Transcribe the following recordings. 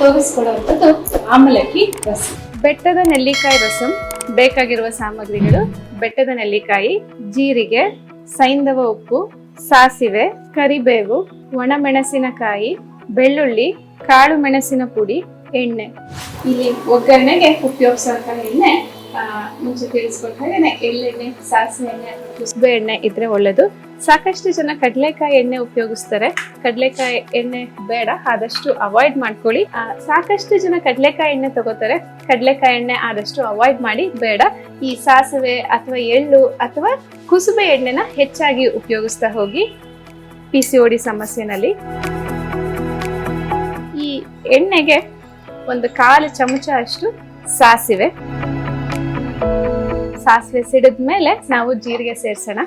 ತೋರಿಸ್ಕೊಡುವಂಥದ್ದು ಆಮಲಕ್ಕಿ ರಸಂ. ಬೆಟ್ಟದ ನೆಲ್ಲಿಕಾಯಿ ರಸಂ ಬೇಕಾಗಿರುವ ಸಾಮಗ್ರಿಗಳು: ಬೆಟ್ಟದ ನೆಲ್ಲಿಕಾಯಿ, ಜೀರಿಗೆ, ಸೈಂಧವ ಉಪ್ಪು, ಸಾಸಿವೆ, ಕರಿಬೇವು, ಒಣಮೆಣಸಿನಕಾಯಿ, ಬೆಳ್ಳುಳ್ಳಿ, ಕಾಳು ಮೆಣಸಿನ ಪುಡಿ, ಎಣ್ಣೆ. ಇಲ್ಲಿ ಒಗ್ಗರಣೆಗೆ ಉಪಯೋಗಿಸುವಂತಹ ಎಣ್ಣೆ ಮುಂಚೆ ತಿಳಿಸ್ಕೊಟ್ಟ ಹಾಗೆ ಎಳ್ಳೆಣ್ಣೆ, ಸಾಸಿವೆ ಎಣ್ಣೆ, ಕುಸುಬೆ ಎಣ್ಣೆ ಇದ್ರೆ ಒಳ್ಳೇದು. ಸಾಕಷ್ಟು ಜನ ಕಡಲೆಕಾಯಿ ಎಣ್ಣೆ ಉಪಯೋಗಿಸ್ತಾರೆ. ಕಡಲೆಕಾಯಿ ಎಣ್ಣೆ ಬೇಡ, ಆದಷ್ಟು ಅವಾಯ್ಡ್ ಮಾಡ್ಕೊಳ್ಳಿ. ಸಾಕಷ್ಟು ಜನ ಕಡಲೆಕಾಯಿ ಎಣ್ಣೆ ತಗೋತಾರೆ. ಕಡಲೆಕಾಯಿ ಎಣ್ಣೆ ಆದಷ್ಟು ಅವಾಯ್ಡ್ ಮಾಡಿ, ಬೇಡ. ಈ ಸಾಸಿವೆ ಅಥವಾ ಎಳ್ಳು ಅಥವಾ ಕುಸುಬೆ ಎಣ್ಣೆನ ಹೆಚ್ಚಾಗಿ ಉಪಯೋಗಿಸ್ತಾ ಹೋಗಿ PCOD ಸಮಸ್ಯೆನಲ್ಲಿ. ಈ ಎಣ್ಣೆಗೆ ಒಂದು 1/4 ಚಮಚ ಅಷ್ಟು ಸಾಸಿವೆ ಸಿಡಿದ್ಮೇಲೆ ನಾವು ಜೀರಿಗೆ ಸೇರ್ಸೋಣ.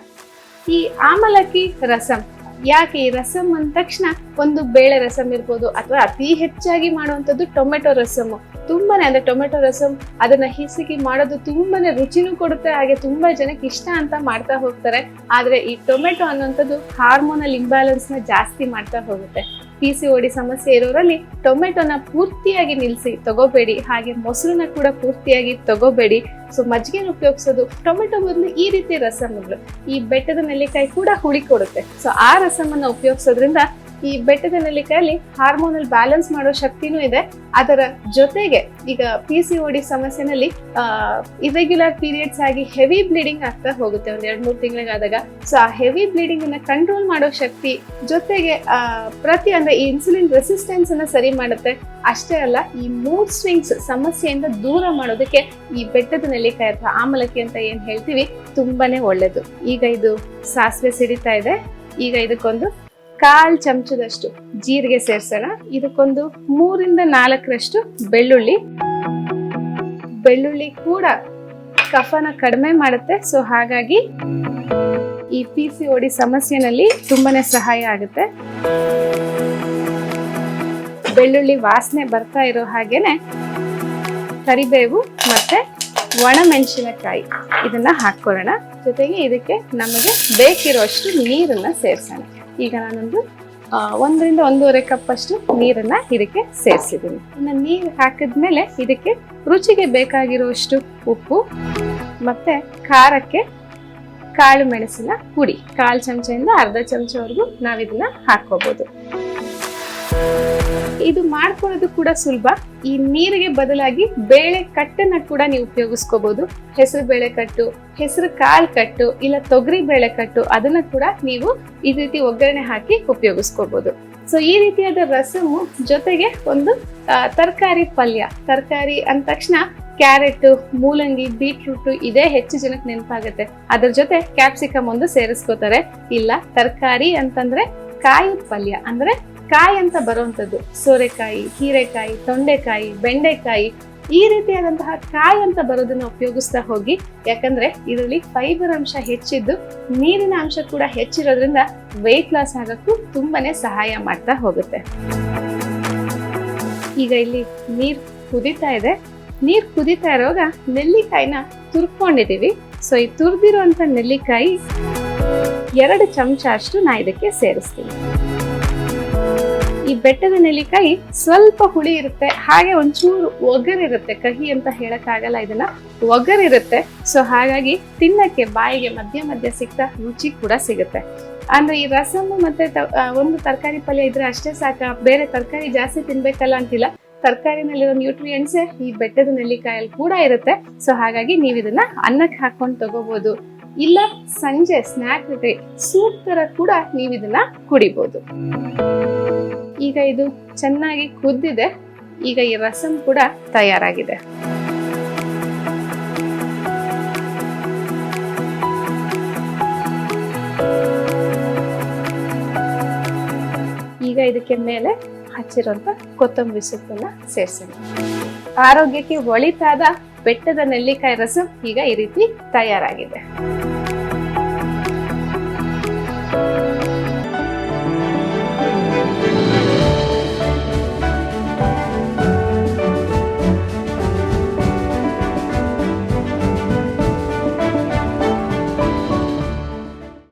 ಈ ಆಮಲಕ್ಕಿ ರಸಂ, ಯಾಕೆ ಈ ರಸಂ ಅಂದ ತಕ್ಷಣ ಒಂದು ಬೇಳೆ ರಸಂ ಇರ್ಬೋದು, ಅಥವಾ ಅತಿ ಹೆಚ್ಚಾಗಿ ಮಾಡುವಂಥದ್ದು ಟೊಮೆಟೊ ರಸಮ್. ತುಂಬಾನೇ ಅಂದ್ರೆ ಟೊಮೆಟೊ ರಸಂ ಅದನ್ನ ಹಿಸುಕಿ ಮಾಡೋದು ತುಂಬಾನೇ ರುಚಿನೂ ಕೊಡುತ್ತೆ, ಹಾಗೆ ತುಂಬಾ ಜನಕ್ಕೆ ಇಷ್ಟ ಅಂತ ಮಾಡ್ತಾ ಹೋಗ್ತಾರೆ. ಆದ್ರೆ ಈ ಟೊಮೆಟೊ ಅನ್ನುವಂಥದ್ದು ಹಾರ್ಮೋನಲ್ ಇಂಬ್ಯಾಲೆನ್ಸ್ ನ ಜಾಸ್ತಿ ಮಾಡ್ತಾ ಹೋಗುತ್ತೆ. PCOD ಸಮಸ್ಯೆ ಇರೋರಲ್ಲಿ ಟೊಮೆಟೊನ ಪೂರ್ತಿಯಾಗಿ ನಿಲ್ಲಿಸಿ ತಗೋಬೇಡಿ, ಹಾಗೆ ಮೊಸರನ್ನ ಕೂಡ ಪೂರ್ತಿಯಾಗಿ ತಗೋಬೇಡಿ. ಸೊ ಮಜ್ಜಿಗೆನ ಉಪಯೋಗಿಸೋದು, ಟೊಮೆಟೊ ಬದಲು ಈ ರೀತಿ ರಸಂಗಳು. ಈ ಬೆಟ್ಟದ ನೆಲ್ಲಿಕಾಯಿ ಕೂಡ ಹುಳಿ ಕೊಡುತ್ತೆ. ಸೊ ಆ ರಸಮನ್ನ ಉಪಯೋಗಿಸೋದ್ರಿಂದ ಈ ಬೆಟ್ಟದ ನೆಲ್ಲಿಕಾಯಲ್ಲಿ ಹಾರ್ಮೋನಲ್ ಬ್ಯಾಲೆನ್ಸ್ ಮಾಡೋ ಶಕ್ತಿನೂ ಇದೆ. ಅದರ ಜೊತೆಗೆ ಈಗ PCOD ಸಮಸ್ಯೆನಲ್ಲಿ ಇರೆಗ್ಯುಲರ್ ಪೀರಿಯಡ್ಸ್ ಆಗಿ ಹೆವಿ ಬ್ಲೀಡಿಂಗ್ ಆಗ್ತಾ ಹೋಗುತ್ತೆ 1-2-3 ತಿಂಗಳಿಗಾದಾಗ. ಸೊ ಆ ಹೆವಿ ಬ್ಲೀಡಿಂಗ್ ಅನ್ನ ಕಂಟ್ರೋಲ್ ಮಾಡೋ ಶಕ್ತಿ, ಜೊತೆಗೆ ಅಂದ್ರೆ ಈ ಇನ್ಸುಲಿನ್ ರೆಸಿಸ್ಟೆನ್ಸ್ ಅನ್ನ ಸರಿ ಮಾಡುತ್ತೆ. ಅಷ್ಟೇ ಅಲ್ಲ, ಈ ಮೂಡ್ ಸ್ವಿಂಗ್ಸ್ ಸಮಸ್ಯೆಯಿಂದ ದೂರ ಮಾಡೋದಕ್ಕೆ ಈ ಬೆಟ್ಟದ ನೆಲ್ಲಿಕಾಯಿ ಅಥವಾ ಆಮಲಕ್ಕಿ ಅಂತ ಏನ್ ಹೇಳ್ತೀವಿ ತುಂಬಾನೇ ಒಳ್ಳೇದು. ಈಗ ಇದು ಸಾಸಿವೆ ಸಿಡಿತಾ ಇದೆ. ಈಗ ಇದಕ್ಕೊಂದು 1/4 ಚಮಚದಷ್ಟು ಜೀರಿಗೆ ಸೇರ್ಸೋಣ. ಇದಕ್ಕೊಂದು 3-4 ಬೆಳ್ಳುಳ್ಳಿ ಕೂಡ ಕಫನ ಕಡಿಮೆ ಮಾಡುತ್ತೆ. ಸೊ ಹಾಗಾಗಿ ಈ PCOD ಸಮಸ್ಯೆನಲ್ಲಿ ತುಂಬಾನೇ ಸಹಾಯ ಆಗುತ್ತೆ. ಬೆಳ್ಳುಳ್ಳಿ ವಾಸನೆ ಬರ್ತಾ ಇರೋ ಹಾಗೇನೆ ಕರಿಬೇವು ಮತ್ತೆ ಒಣಮೆಣಸಿನಕಾಯಿ ಇದನ್ನ ಹಾಕೊಳ್ಳೋಣ. ಜೊತೆಗೆ ಇದಕ್ಕೆ ನಮಗೆ ಬೇಕಿರುವಷ್ಟು ನೀರನ್ನ ಸೇರ್ಸೋಣ. ಈಗ ನಾನೊಂದು 1-1.5 ಕಪ್ ಅಷ್ಟು ನೀರನ್ನ ಇದಕ್ಕೆ ಸೇರಿಸಿದ್ದೀನಿ. ಇನ್ನು ನೀರು ಹಾಕಿದ್ಮೇಲೆ ಇದಕ್ಕೆ ರುಚಿಗೆ ಬೇಕಾಗಿರುವಷ್ಟು ಉಪ್ಪು ಮತ್ತೆ ಖಾರಕ್ಕೆ ಕಾಳು ಮೆಣಸಿನ ಪುಡಿ 1/4 ಚಮಚದಿಂದ 1/2 ಚಮಚವರೆಗೂ ನಾವಿದನ್ನ ಹಾಕೋಬಹುದು. ಇದು ಮಾಡ್ಕೊಳ್ಳೋದು ಕೂಡ ಸುಲಭ. ಈ ನೀರಿಗೆ ಬದಲಾಗಿ ಬೇಳೆ ಕಟ್ಟನ್ನ ಕೂಡ ನೀವು ಉಪಯೋಗಿಸ್ಕೋಬಹುದು. ಹೆಸರು ಬೇಳೆ ಕಟ್ಟು, ಹೆಸರು ಕಾಳು ಕಟ್ಟು, ಇಲ್ಲ ತೊಗರಿ ಬೇಳೆ ಕಟ್ಟು, ಅದನ್ನ ಕೂಡ ನೀವು ಈ ರೀತಿ ಒಗ್ಗರಣೆ ಹಾಕಿ ಉಪಯೋಗಿಸ್ಕೋಬಹುದು. ಸೊ ಈ ರೀತಿಯಾದ ರಸಮು ಜೊತೆಗೆ ಒಂದು ತರಕಾರಿ ಪಲ್ಯ. ತರಕಾರಿ ಅಂದ ತಕ್ಷಣ ಕ್ಯಾರೆಟ್, ಮೂಲಂಗಿ, ಬೀಟ್ರೂಟ್ ಇದೇ ಹೆಚ್ಚು ಜನಕ್ಕೆ ನೆನಪಾಗುತ್ತೆ. ಅದ್ರ ಜೊತೆ ಕ್ಯಾಪ್ಸಿಕಮ್ ಒಂದು ಸೇರಿಸ್ಕೋತಾರೆ. ಇಲ್ಲ, ತರಕಾರಿ ಅಂತಂದ್ರೆ ಕಾಯಿ ಪಲ್ಯ, ಅಂದ್ರೆ ಕಾಯಿ ಅಂತ ಬರುವಂಥದ್ದು ಸೋರೆಕಾಯಿ, ಹೀರೆಕಾಯಿ, ತೊಂಡೆಕಾಯಿ, ಬೆಂಡೆಕಾಯಿ, ಈ ರೀತಿಯಾದಂತಹ ಕಾಯಿ ಅಂತ ಬರೋದನ್ನ ಉಪಯೋಗಿಸ್ತಾ ಹೋಗಿ. ಯಾಕಂದ್ರೆ ಇದರಲ್ಲಿ ಫೈಬರ್ ಅಂಶ ಹೆಚ್ಚಿದ್ದು, ನೀರಿನ ಅಂಶ ಕೂಡ ಹೆಚ್ಚಿರೋದ್ರಿಂದ ವೆಯ್ಟ್ ಲಾಸ್ ಆಗಕ್ಕೂ ತುಂಬಾನೇ ಸಹಾಯ ಮಾಡ್ತಾ ಹೋಗುತ್ತೆ. ಈಗ ಇಲ್ಲಿ ನೀರ್ ಕುದೀತಾ ಇದೆ. ನೀರ್ ಕುದೀತಾ ಇರುವಾಗ ನೆಲ್ಲಿಕಾಯಿನ ತುರ್ಕೊಂಡಿದೀವಿ. ಸೊ ಈ ತುರ್ದಿರುವಂತ ನೆಲ್ಲಿಕಾಯಿ 2 ಚಮಚ ಅಷ್ಟು ನಾ ಇದಕ್ಕೆ ಸೇರಿಸ್ತೀನಿ. ಈ ಬೆಟ್ಟದ ನೆಲ್ಲಿಕಾಯಿ ಸ್ವಲ್ಪ ಹುಳಿ ಇರುತ್ತೆ, ಹಾಗೆ ಒಂಚೂರು ಒಗರಿರುತ್ತೆ. ಕಹಿ ಅಂತ ಹೇಳಕ್ಕಾಗಲ್ಲ, ಇದನ್ನ ಒಗರಿರುತ್ತೆ. ಸೊ ಹಾಗಾಗಿ ತಿನ್ನಕ್ಕೆ ಬಾಯಿಗೆ ಮಧ್ಯ ಸಿಗ್ತಾ ರುಚಿ ಕೂಡ ಸಿಗುತ್ತೆ. ಅಂದ್ರೆ ಈ ರಸಮ್ ಮತ್ತೆ ಒಂದು ತರಕಾರಿ ಪಲ್ಯ ಇದ್ರೆ ಅಷ್ಟೇ ಸಾಕ, ಬೇರೆ ತರಕಾರಿ ಜಾಸ್ತಿ ತಿನ್ಬೇಕಲ್ಲ ಅಂತಿಲ್ಲ. ತರಕಾರಿನಲ್ಲಿರೋ ನ್ಯೂಟ್ರಿಯೆಂಟ್ಸ್ ಈ ಬೆಟ್ಟದ ನೆಲ್ಲಿಕಾಯಲ್ಲಿ ಕೂಡ ಇರುತ್ತೆ. ಸೊ ಹಾಗಾಗಿ ನೀವು ಇದನ್ನ ಅನ್ನಕ್ಕೆ ಹಾಕೊಂಡು ತಗೋಬಹುದು, ಇಲ್ಲ ಸಂಜೆ ಸ್ನಾಕ್ ಜೊತೆ ಸೂಪ್ ತರ ಕೂಡ ನೀವು ಇದನ್ನ ಕುಡಿಬಹುದು. ಈಗ ಇದು ಚೆನ್ನಾಗಿ ಕುದ್ದಿದೆ. ಈಗ ಈ ರಸಂ ಕೂಡ ತಯಾರಾಗಿದೆ. ಈಗ ಇದಕ್ಕೆ ಮೇಲೆ ಹಚ್ಚಿರುವಂತ ಕೊತ್ತಂಬರಿ ಸೊಪ್ಪನ್ನ ಸೇರಿಸೋಣ. ಆರೋಗ್ಯಕ್ಕೆ ಒಳಿತಾದ ಬೆಟ್ಟದ ನೆಲ್ಲಿಕಾಯಿ ರಸಂ ಈಗ ಈ ರೀತಿ ತಯಾರಾಗಿದೆ.